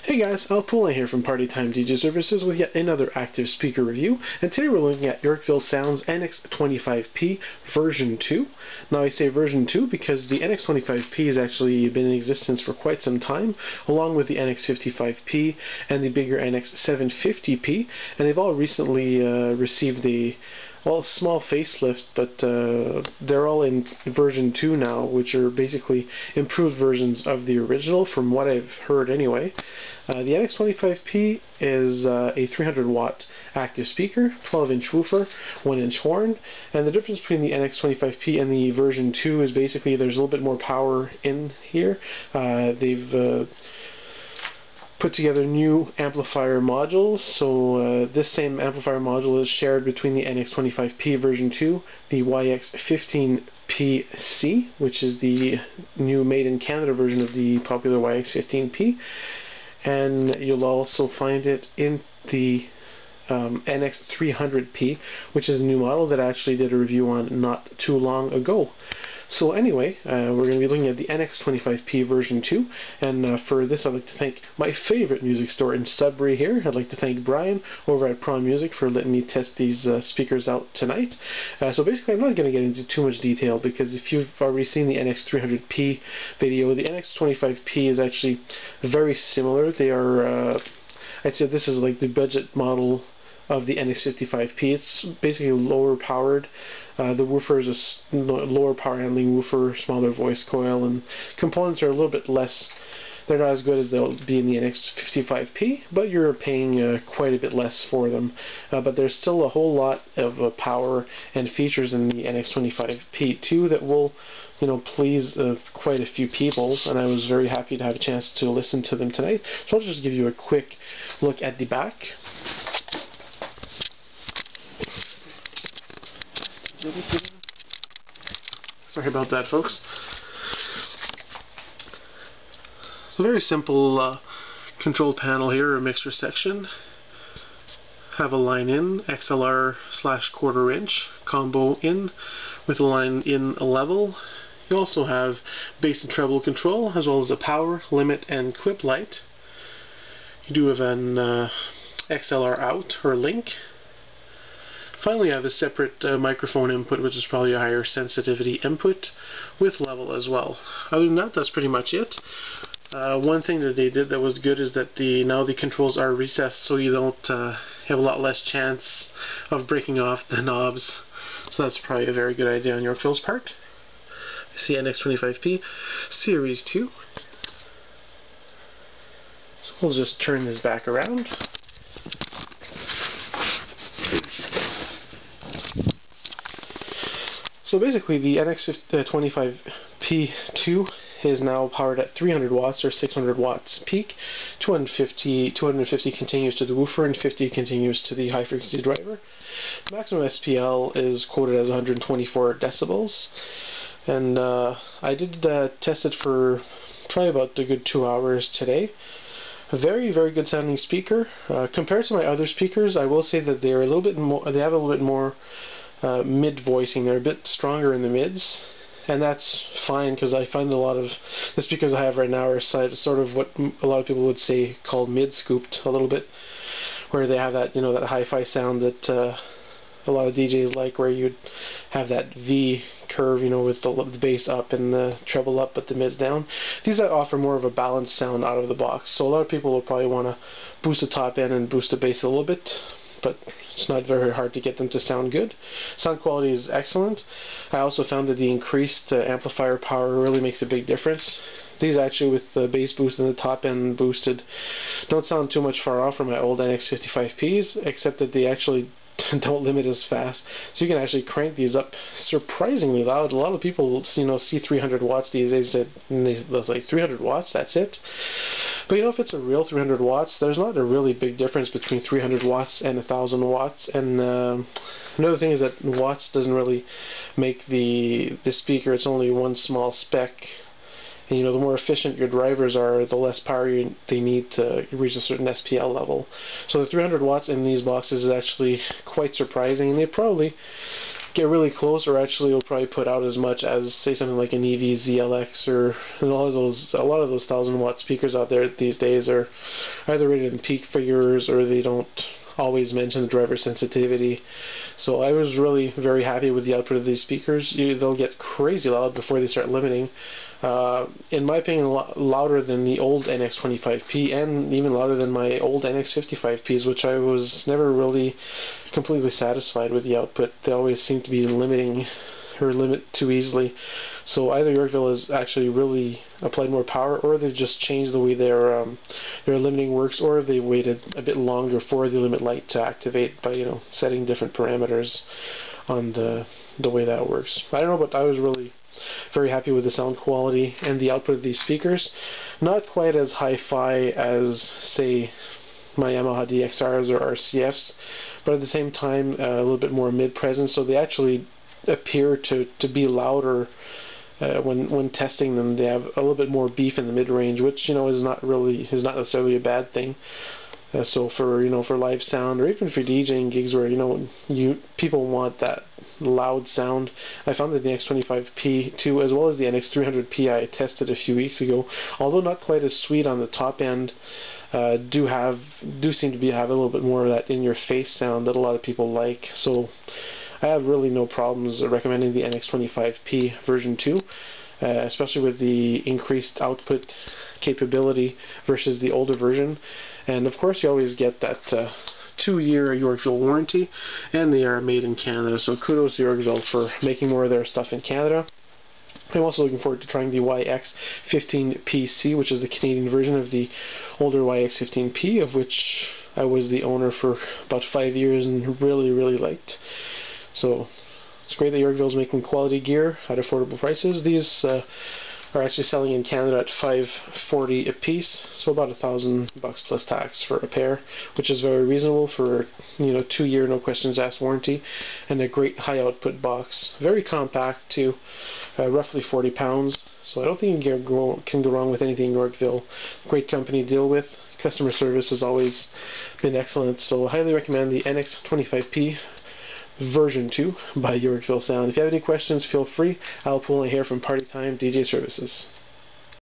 Hey guys, Poulin here from Party Time DJ Services with yet another active speaker review, and today we're looking at Yorkville Sound's NX25P version 2. Now I say version 2 because the NX25P has actually been in existence for quite some time, along with the NX55P and the bigger NX750P, and they've all recently received a small facelift, but they're all in version 2 now, which are basically improved versions of the original, from what I've heard anyway. The NX25P is a 300 watt active speaker, 12-inch woofer, 1-inch horn, and the difference between the NX25P and the version 2 is basically there's a little bit more power in here. They've put together new amplifier modules, so this same amplifier module is shared between the NX25P version 2, the YX15PC, which is the new made in Canada version of the popular YX15P, and you'll also find it in the NX300P, which is a new model that I actually did a review on not too long ago. So anyway, we're going to be looking at the NX25P version 2, and for this I'd like to thank my favorite music store in Sudbury here. I'd like to thank Brian over at Prom Music for letting me test these speakers out tonight. So basically I'm not going to get into too much detail, because if you've already seen the NX300P video, the NX25P is actually very similar. They are, I'd say this is like the budget model of the NX55P. It's basically lower powered. The woofer is a lower power handling woofer, smaller voice coil, and components are a little bit less. They're not as good as they'll be in the NX55P, but you're paying quite a bit less for them. But there's still a whole lot of power and features in the NX25P2 that will, please quite a few people, and I was very happy to have a chance to listen to them tonight. So I'll just give you a quick look at the back. Sorry about that, folks. A very simple control panel here, a mixer section. Have a line in, XLR / quarter inch, combo in with a line in a level. You also have bass and treble control, as well as a power, limit, and clip light. You do have an XLR out or link. Finally, I have a separate microphone input, which is probably a higher sensitivity input, with level as well. Other than that, that's pretty much it. One thing that they did that was good is that now the controls are recessed, so you don't have a lot less chance of breaking off the knobs. So that's probably a very good idea on Yorkville's part. You see NX25P Series 2. So we'll just turn this back around. So basically the NX25P2 is now powered at 300 watts or 600 watts peak. 250 continues to the woofer and 50 continues to the high frequency driver. Maximum SPL is quoted as 124 decibels. And I did test it for probably about a good 2 hours today. A very, very good sounding speaker. Compared to my other speakers, I will say that they're a little bit more. They have a little bit more mid voicing. They're a bit stronger in the mids, and that's fine, because I find a lot of the speakers I have right now are sort of what a lot of people would say called mid scooped a little bit, where they have that that hi-fi sound that a lot of DJs like, where you'd have that V curve, with the bass up and the treble up but the mids down. These offer more of a balanced sound out of the box, so a lot of people will probably want to boost the top end and boost the bass a little bit, but it's not very hard to get them to sound good. Sound quality is excellent. I also found that the increased amplifier power really makes a big difference. These actually, with the bass boost and the top end boosted, don't sound too much far off from my old NX55Ps, except that they actually don't limit as fast, so you can actually crank these up surprisingly loud. A lot of people, see 300 watts these days, and they're like, 300 watts, that's it? But if it's a real 300 watts, there's not a really big difference between 300 watts and 1000 watts. And another thing is that watts doesn't really make the speaker. It's only one small spec. And the more efficient your drivers are, the less power they need to reach a certain SPL level. So the 300 watts in these boxes is actually quite surprising, and they probably get really close, or actually will probably put out as much as, say, something like an EV-ZLX, or a lot of those 1,000-watt speakers out there these days are either rated in peak figures, or they don't always mention the driver sensitivity. So I was really very happy with the output of these speakers. They'll get crazy loud before they start limiting. In my opinion, a lot louder than the old NX25P, and even louder than my old NX55Ps, which I was never really completely satisfied with the output. They always seem to be limiting or limit too easily. So either Yorkville has actually really applied more power, or they've just changed the way their limiting works, or they waited a bit longer for the limit light to activate by, you know, setting different parameters on the way that works. I don't know, but I was really very happy with the sound quality and the output of these speakers. Not quite as hi-fi as, say, my Yamaha DXRs or RCFs, but at the same time a little bit more mid-presence, so they actually appear to be louder when testing them. They have a little bit more beef in the mid-range, which, you know, is not necessarily a bad thing. So for, you know, for live sound, or even for DJing gigs where, you know, people want that loud sound, I found that the NX25P-2 as well as the NX300P I tested a few weeks ago, although not quite as sweet on the top end, do seem to have a little bit more of that in-your-face sound that a lot of people like. So I have really no problems recommending the NX25P version 2, especially with the increased output capability versus the older version. And of course you always get that 2-year Yorkville warranty, and they are made in Canada, so kudos to Yorkville for making more of their stuff in Canada. I'm also looking forward to trying the YX15PC, which is the Canadian version of the older YX15P, of which I was the owner for about 5 years and really liked. So it's great that Yorkville is making quality gear at affordable prices. These are actually selling in Canada at $540 a piece, so about $1,000 plus tax for a pair, which is very reasonable for, you know, 2-year no questions asked warranty, and a great high output box. Very compact too, roughly 40 pounds. So I don't think you can go wrong with anything Yorkville. Great company to deal with. Customer service has always been excellent. So I highly recommend the NX25P version 2 by Yorkville Sound. If you have any questions, feel free. Poulin here from Party Time DJ Services.